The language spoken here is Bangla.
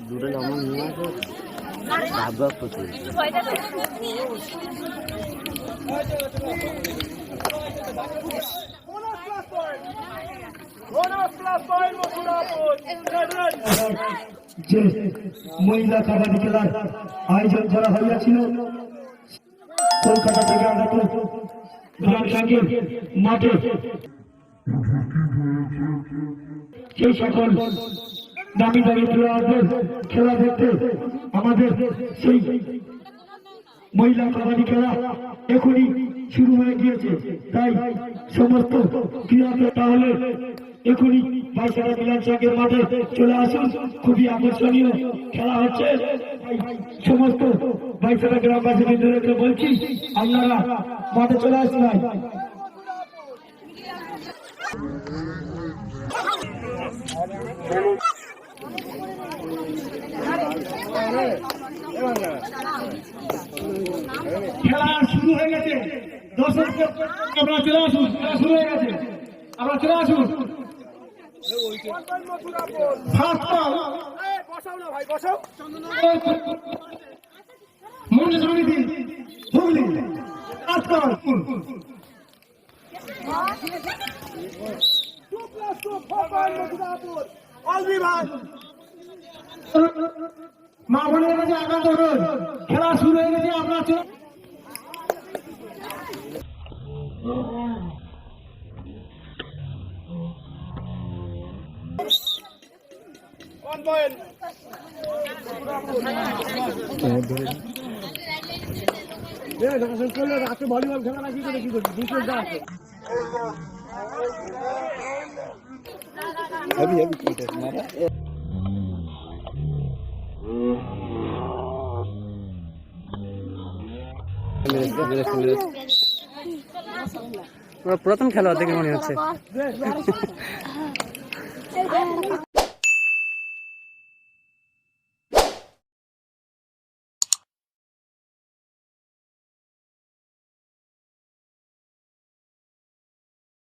দুটো লবণ নিয়ে আসো ভাববা প্রচুর যে মহিলা কাবাডি খেলার আয়োজন করা হইয়াছিল কলকাতা থেকে আগত গ্রাম সঙ্গে মাঠে সেই সকল দামি দামি প্লেয়ারদের খেলা দেখতে আমাদের সেই মহিলা কাবাডি খেলা এখনই শুরু হয়ে গিয়েছে। তাই সমস্ত ক্রীড়া তাহলে এখনই ভাইসারা মিলন সংঘের মাঠে চলে আসুন। খুবই আকর্ষণীয় খেলা হচ্ছে। সমস্ত ভাইসারা গ্রামবাসীদেরকে বলছি আপনারা মাঠে চলে আসুন। খেলা শুরু হয়ে গেছে, দর্শক আপনারা চলে আসুন। খেলা শুরু হয়ে গেছে, আপনারা চলে আসুন। মন্ডল সমিতি হুগলি মা বোনের কাছে আগাম অনুরোধ, খেলা শুরু হয়ে গেছে, আপনারা রাতে ভলিবল খেলা না কি করে কি করছি দুটো আছে প্রথম খেলোয়াড় দেখে মনে হচ্ছে।